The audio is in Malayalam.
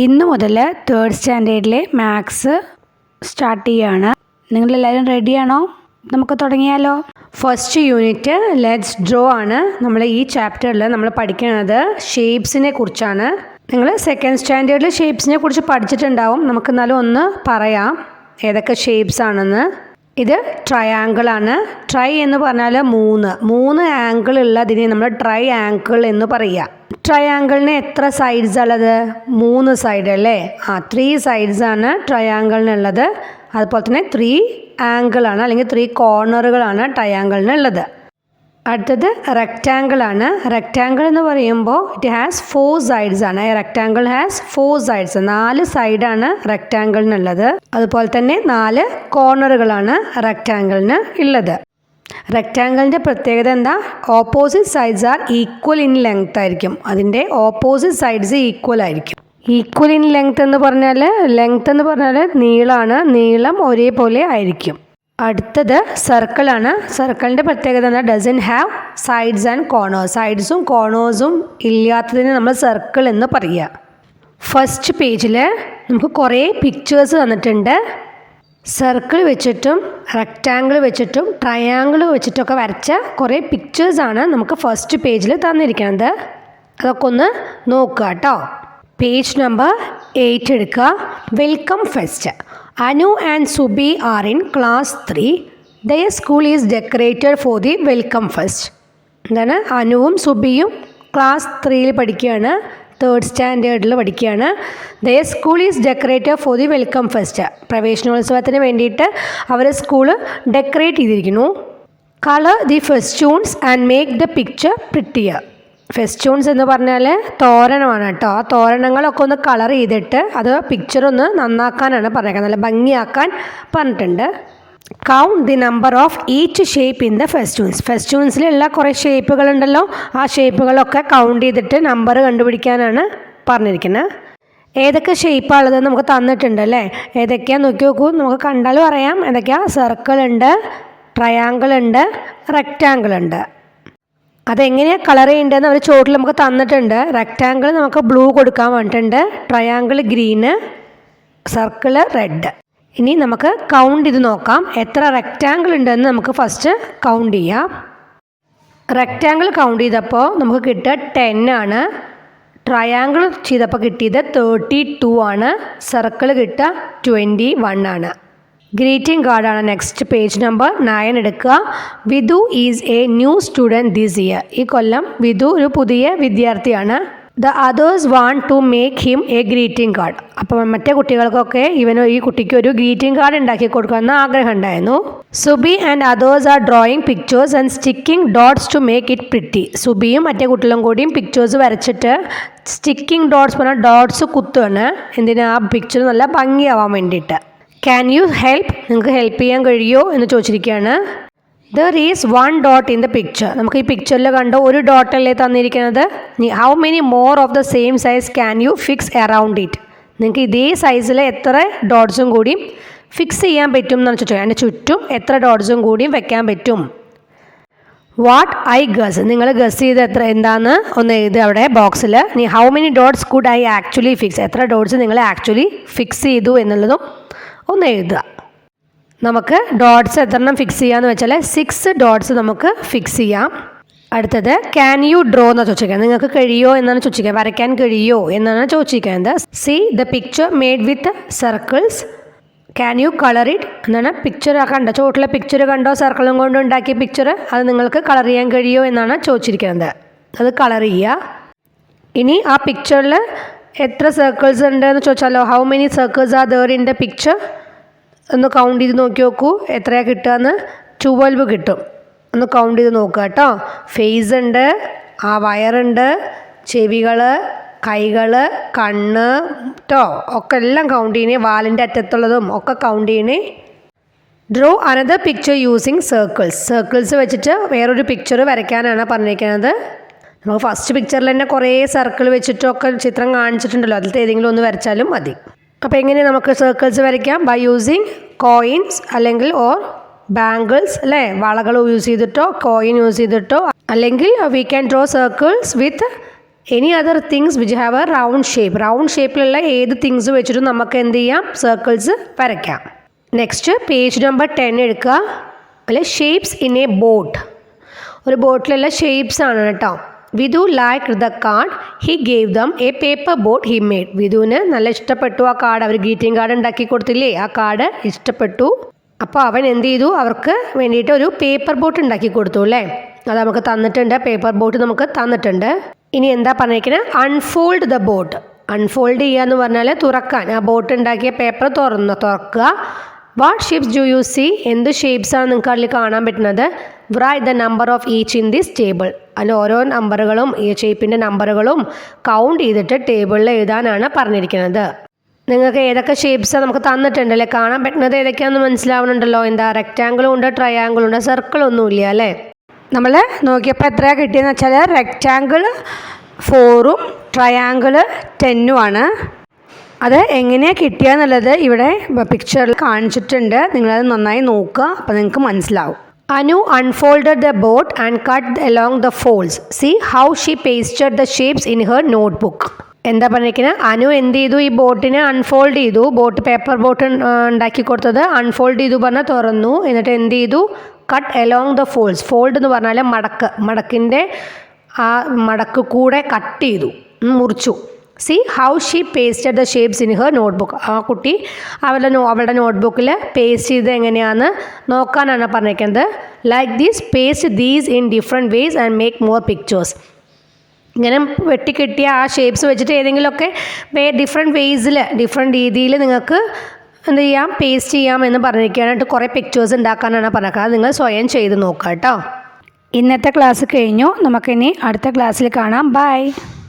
ഇന്ന് മുതൽ 3rd സ്റ്റാൻഡേർഡിലെ മാത്സ് സ്റ്റാർട്ട് ചെയ്യുകയാണ്. നിങ്ങളെല്ലാവരും റെഡിയാണോ? നമുക്ക് തുടങ്ങിയാലോ. ഫസ്റ്റ് യൂണിറ്റ് ലെറ്റ്സ് ഡ്രോ ആണ്. നമ്മൾ ഈ ചാപ്റ്ററിൽ നമ്മൾ പഠിക്കുന്നത് ഷേപ്സിനെ കുറിച്ചാണ്. നിങ്ങൾ 2nd സ്റ്റാൻഡേർഡിൽ ഷേപ്സിനെ കുറിച്ച് പഠിച്ചിട്ടുണ്ടാവും. നമുക്കെന്നാലും ഒന്ന് പറയാം ഏതൊക്കെ ഷേപ്സ് ആണെന്ന്. ഇത് ട്രയാങ്കിൾ ആണ്. ട്രൈ എന്ന് പറഞ്ഞാൽ മൂന്ന് ആംഗിൾ ഉള്ളതിനെ നമ്മൾ ട്രൈ ആംഗിൾ എന്ന് പറയുക. ട്രയാങ്കിളിന് എത്ര സൈഡ്സ് ഉള്ളത്? 3 സൈഡ് അല്ലേ? 3 സൈഡ്സ് ആണ് ട്രയാങ്കിളിനുള്ളത്. അതുപോലെ തന്നെ 3 ആംഗിൾ ആണ്, അല്ലെങ്കിൽ 3 കോർണറുകളാണ് ട്രയാങ്കിളിനുള്ളത്. അടുത്തത് റെക്റ്റാങ്കിൾ ആണ്. റെക്റ്റാങ്കിൾ എന്ന് പറയുമ്പോൾ ഇറ്റ് ഹാസ് 4 സൈഡ്സ് ആണ്. റെക്റ്റാങ്കിൾ ഹാസ് 4 സൈഡ്സ്, 4 സൈഡാണ് റെക്റ്റാങ്കിളിനുള്ളത്. അതുപോലെ തന്നെ 4 കോർണറുകളാണ് റെക്റ്റാങ്കിളിന് ഉള്ളത്. റെക്റ്റാങ്കിളിൻ്റെ പ്രത്യേകത എന്താ? Opposite sides are equal in length ആയിരിക്കും. അതിൻ്റെ ഓപ്പോസിറ്റ് സൈഡ്സ് ഈക്വൽ ആയിരിക്കും. ഈക്വൽ ഇൻ ലെങ്ത് എന്ന് പറഞ്ഞാൽ നീളമാണ്. നീളം ഒരേപോലെ ആയിരിക്കും. അടുത്തത് സർക്കിളാണ്. സർക്കിളിൻ്റെ പ്രത്യേകത എന്താ? Doesn't have sides and corners. സൈഡ്സും കോർണേഴ്സും ഇല്ലാത്തതിന് നമ്മൾ സർക്കിൾ എന്ന് പറയുക. ഫസ്റ്റ് പേജിൽ നമുക്ക് കുറേ പിക്ചേഴ്സ് തന്നിട്ടുണ്ട്. സർക്കിൾ വെച്ചിട്ടും റെക്റ്റാങ്കിൾ വെച്ചിട്ടും ട്രയാങ്കിൾ വെച്ചിട്ടൊക്കെ വരച്ച കുറേ പിക്ചേഴ്സാണ് നമുക്ക് ഫസ്റ്റ് പേജിൽ തന്നിരിക്കുന്നത്. അതൊക്കെ ഒന്ന് നോക്കുക കേട്ടോ. പേജ് നമ്പർ 8 എടുക്കുക. Welcome fest. Anu and Subi are in class 3. Their school is decorated for the welcome fest. എന്താണ്? അനുവും സുബിയും ക്ലാസ് 3 പഠിക്കുകയാണ്. 3rd സ്റ്റാൻഡേർഡിൽ പഠിക്കുകയാണ്. Their school is decorated for the welcome fest. പ്രവേശനോത്സവത്തിന് വേണ്ടിയിട്ട് അവർ സ്കൂള് ഡെക്കറേറ്റ് ചെയ്തിരിക്കുന്നു. Color the festoons and make the picture prettier. ഫെസ്റ്റൂൺസ് എന്ന് പറഞ്ഞാൽ തോരണമാണ് കേട്ടോ. ആ തോരണങ്ങളൊക്കെ ഒന്ന് കളർ ചെയ്തിട്ട് അത് പിക്ചർ ഒന്ന് നന്നാക്കാനാണ് പറഞ്ഞേക്കുന്നത്, നല്ല ഭംഗിയാക്കാൻ പറഞ്ഞിട്ടുണ്ട്. Count the number of each shape in the festoons. ഫെസ്റ്റൂൺസിലുള്ള കുറേ ഷേപ്പുകളുണ്ടല്ലോ, ആ ഷേപ്പുകളൊക്കെ കൗണ്ട് ചെയ്തിട്ട് നമ്പർ കണ്ടുപിടിക്കാനാണ് പറഞ്ഞിരിക്കുന്നത്. ഏതൊക്കെ ഷേപ്പാണുള്ളത് നമുക്ക് തന്നിട്ടുണ്ട് അല്ലേ? ഏതൊക്കെയാണെന്ന് നോക്കി നോക്കൂ, നമുക്ക് കണ്ടാലും അറിയാം ഏതൊക്കെയാണ്. സർക്കിൾ ഉണ്ട്, ട്രയാങ്കിൾ ഉണ്ട്, റെക്റ്റാങ്കിൾ ഉണ്ട്. അതെങ്ങനെയാണ് കളർ ചെയ്യേണ്ടതെന്ന് അവർ ചോട്ടിൽ നമുക്ക് തന്നിട്ടുണ്ട്. റെക്റ്റാങ്കിൾ നമുക്ക് ബ്ലൂ കൊടുക്കാൻ പറഞ്ഞിട്ടുണ്ട്, ട്രയാങ്കിൾ ഗ്രീന്, സർക്കിള് റെഡ്. ഇനി നമുക്ക് കൗണ്ട് ചെയ്ത് നോക്കാം എത്ര റെക്റ്റാങ്കിൾ ഉണ്ടെന്ന്. നമുക്ക് ഫസ്റ്റ് കൗണ്ട് ചെയ്യാം. റെക്റ്റാങ്കിൾ കൗണ്ട് ചെയ്തപ്പോൾ നമുക്ക് കിട്ടുക 10 ആണ്. ട്രയാങ്കിൾ ചെയ്തപ്പോൾ കിട്ടിയത് 32 ആണ്. സർക്കിൾ കിട്ടുക 21 ആണ്. ഗ്രീറ്റിംഗ് കാർഡാണ്. നെക്സ്റ്റ് പേജ് നമ്പർ 9 എടുക്കുക. Vidhu is a new student this year. ഈ കൊല്ലം വിധു ഒരു പുതിയ വിദ്യാർത്ഥിയാണ്. The others want to make him a greeting card. അപ്പോൾ മറ്റേ കുട്ടികൾക്കൊക്കെ ഈ കുട്ടിക്ക് ഒരു ഗ്രീറ്റിംഗ് കാർഡ് ഉണ്ടാക്കി കൊടുക്കണമെന്ന് ആഗ്രഹം ഉണ്ടായിരുന്നു. Subi and others are drawing pictures and sticking dots to make it pretty. സുബിയും മറ്റേ കുട്ടികളും കൂടിയും പിക്ചേഴ്സ് വരച്ചിട്ട് സ്റ്റിക്കിംഗ് ഡോട്ട്സ് പറഞ്ഞാൽ ഡോട്ട്സ് കുത്തുകയാണ്. എന്തിനാ? ആ പിക്ചർ നല്ല ഭംഗിയാവാൻ വേണ്ടിയിട്ട്. Can you help? നിങ്ങൾക്ക് ഹെൽപ്പ് ചെയ്യാൻ കഴിയുമോ എന്ന് ചോദിച്ചിരിക്കുകയാണ്. There is 1 dot in the picture. നമുക്ക് ഈ പിക്ചറിൽ കണ്ടോ ഒരു ഡോട്ടല്ലേ തന്നിരിക്കുന്നത്. How many more of the same size can you fix around it? നിങ്ങൾക്ക് ഇതേ സൈസിൽ എത്ര ഡോട്ട്സും കൂടിയും ഫിക്സ് ചെയ്യാൻ പറ്റും എന്നാണ് ചോദിച്ചത്. അതിൻ്റെ ചുറ്റും എത്ര ഡോട്ട്സും കൂടിയും വെക്കാൻ പറ്റും? What I guess. നിങ്ങൾ ഗസ് ചെയ്ത് എന്താണെന്ന് ഒന്ന് എഴുതുക അവിടെ ബോക്സിൽ. How many dots could I actually fix? എത്ര ഡോട്ട്സ് നിങ്ങൾ ആക്ച്വലി ഫിക്സ് ചെയ്തു എന്നുള്ളതും ഒന്ന് എഴുതുക. നമുക്ക് ഡോട്ട്സ് എത്രണ്ണം ഫിക്സ് ചെയ്യാന്ന് വെച്ചാൽ 6 ഡോട്ട്സ് നമുക്ക് ഫിക്സ് ചെയ്യാം. അടുത്തത് ക്യാൻ യു ഡ്രോ എന്നാണ് ചോദിച്ചിരിക്കുന്നത്. നിങ്ങൾക്ക് കഴിയോ എന്നാണ് ചോദിച്ചിരിക്കുന്നത്. വരയ്ക്കാൻ കഴിയോ എന്നാണ് ചോദിച്ചിരിക്കുന്നത്. C the picture made with circles, can you colour it എന്നാണ്. പിക്ചർ കണ്ടോ, ചോട്ടിലെ പിക്ചർ കണ്ടോ, സർക്കിളും കൊണ്ട് ഉണ്ടാക്കിയ പിക്ചർ, അത് നിങ്ങൾക്ക് കളർ ചെയ്യാൻ കഴിയോ എന്നാണ് ചോദിച്ചിരിക്കുന്നത്. അത് കളർ ചെയ്യുക. ഇനി ആ പിക്ചറിൽ എത്ര സർക്കിൾസ് ഉണ്ട് എന്ന് ചോദിച്ചാലോ, how many circles are there in the picture ഒന്ന് കൗണ്ട് ചെയ്ത് നോക്കി നോക്കൂ എത്രയാണ് കിട്ടുകയെന്ന്. 12 കിട്ടും. ഒന്ന് കൗണ്ട് ചെയ്ത് നോക്കുക കേട്ടോ. ഫേസ് ഉണ്ട്, ആ വയറുണ്ട്, ചെവികൾ, കൈകൾ, കണ്ണ് കേട്ടോ, ഒക്കെ എല്ലാം കൗണ്ട് ചെയ്യണേ. വാലിൻ്റെ അറ്റത്തുള്ളതും ഒക്കെ കൗണ്ട് ചെയ്യണേ. Draw another picture using circles. Circles വെച്ചിട്ട് വേറൊരു പിക്ചർ വരയ്ക്കാനാണ് പറഞ്ഞിരിക്കുന്നത്. നമുക്ക് ഫസ്റ്റ് പിക്ചറിൽ തന്നെ കുറേ സർക്കിൾ വെച്ചിട്ടൊക്കെ ചിത്രം കാണിച്ചിട്ടുണ്ടല്ലോ, അതിലത്തെ ഏതെങ്കിലും ഒന്ന് വരച്ചാലും മതി. അപ്പോൾ എങ്ങനെ നമുക്ക് സർക്കിൾസ് വരയ്ക്കാം? ബൈ യൂസിങ് കോയിൻസ് അല്ലെങ്കിൽ ഓർ ബാംഗിൾസ് അല്ലേ? വളകൾ യൂസ് ചെയ്തിട്ടോ കോയിൻ യൂസ് ചെയ്തിട്ടോ, അല്ലെങ്കിൽ we can draw circles with any other things which have A round shape. Round ഷേപ്പിലുള്ള ഏത് തിങ്സ് വെച്ചിട്ടും നമുക്ക് എന്ത് ചെയ്യാം, സർക്കിൾസ് വരയ്ക്കാം. നെക്സ്റ്റ് പേജ് നമ്പർ 10 എടുക്കുക. അല്ലെ ഷേപ്സ് ഇൻ എ ബോട്ട്. ഒരു ബോട്ടിലുള്ള ഷേപ്സ് ആണ് കേട്ടോ. Vidhu like the card, he gave them a paper boat he made. വിധുവിന് നല്ല ഇഷ്ടപ്പെട്ടു ആ കാർഡ്. അവർ ഗ്രീറ്റിംഗ് കാർഡ് ഉണ്ടാക്കി കൊടുത്തില്ലേ, ആ കാർഡ് ഇഷ്ടപ്പെട്ടു. അപ്പോൾ അവൻ എന്ത് ചെയ്തു, അവർക്ക് വേണ്ടിയിട്ട് ഒരു പേപ്പർ ബോട്ട് ഉണ്ടാക്കി കൊടുത്തു അല്ലേ. അത് നമുക്ക് തന്നിട്ടുണ്ട്, പേപ്പർ ബോട്ട് നമുക്ക് തന്നിട്ടുണ്ട്. ഇനി എന്താ പറഞ്ഞിരിക്കുന്നത്, അൺഫോൾഡ് ദ ബോട്ട്. അൺഫോൾഡ് ചെയ്യുക എന്ന് പറഞ്ഞാൽ തുറക്കാൻ. ആ ബോട്ട് ഉണ്ടാക്കിയ പേപ്പർ തുറക്കുക. What shapes do you see? എന്ത് ഷേപ്സാണ് നിങ്ങൾക്ക് അതിൽ കാണാൻ പറ്റുന്നത്? Write the number of each in this table. അതിൽ ഓരോ നമ്പറുകളും ഈ ഷേപ്പിൻ്റെ നമ്പറുകളും കൗണ്ട് ചെയ്തിട്ട് ടേബിളിൽ എഴുതാനാണ് പറഞ്ഞിരിക്കുന്നത്. നിങ്ങൾക്ക് ഏതൊക്കെ ഷേപ്സാണ് നമുക്ക് തന്നിട്ടുണ്ടല്ലേ, കാണാൻ പറ്റുന്നത് ഏതൊക്കെയാണെന്ന് മനസ്സിലാവുന്നുണ്ടല്ലോ. എന്താ, റെക്റ്റാങ്കിളും ഉണ്ട്, ട്രയാങ്കിളും ഉണ്ട്, സർക്കിളൊന്നും ഇല്ല അല്ലേ. നമ്മൾ നോക്കിയപ്പോൾ എത്രയാണ് കിട്ടിയെന്ന് വെച്ചാൽ റെക്റ്റാങ്കിൾ 4ഉം ട്രയാങ്കിൾ 10ഉമാണ്. അത് എങ്ങനെയാണ് കിട്ടിയെന്നുള്ളത് ഇവിടെ പിക്ചറിൽ കാണിച്ചിട്ടുണ്ട്. നിങ്ങളത് നന്നായി നോക്കുക, അപ്പോൾ നിങ്ങൾക്ക് മനസ്സിലാവും. Anu unfolded the boat and cut along the folds. See how she pasted the shapes in her notebook. എന്താ പറഞ്ഞിരിക്കുന്നത്, അനു എന്ത് ചെയ്തു, ഈ ബോട്ടിനെ അൺഫോൾഡ് ചെയ്തു. ബോട്ട് പേപ്പർ ബോട്ട് ഉണ്ടാക്കി കൊടുത്തത് അൺഫോൾഡ് ചെയ്തു പറഞ്ഞാൽ തുറന്നു. എന്നിട്ട് എന്ത് ചെയ്തു, cut along the folds. Fold എന്ന് പറഞ്ഞാൽ മടക്കിൻ്റെ ആ മടക്ക് കൂടെ കട്ട് ചെയ്തു, മുറിച്ചു. See how she pasted the shapes in her notebook. ആ കുട്ടി അവളുടെ നോട്ട്ബുക്കിൽ പേസ്റ്റ് ചെയ്ത് എങ്ങനെയാണെന്ന് നോക്കാനാണ് പറഞ്ഞിരിക്കുന്നത്. Like these paste these in different ways and make more pictures. ഇങ്ങനെ വെട്ടിക്കെട്ടിയ ആ ഷേപ്സ് വെച്ചിട്ട് ഏതെങ്കിലുമൊക്കെ ഡിഫറെൻറ്റ് വേസിൽ ഡിഫറെൻറ്റ് രീതിയിൽ നിങ്ങൾക്ക് എന്ത് ചെയ്യാം, പേസ്റ്റ് ചെയ്യാം എന്ന് പറഞ്ഞിരിക്കാനായിട്ട് കുറേ പിക്ചേഴ്സ് ഉണ്ടാക്കാനാണ് പറഞ്ഞത്. അത് നിങ്ങൾ സ്വയം ചെയ്ത് നോക്കുക കേട്ടോ. ഇന്നത്തെ ക്ലാസ് കഴിഞ്ഞു. നമുക്കിനി അടുത്ത ക്ലാസ്സിൽ കാണാം. ബൈ.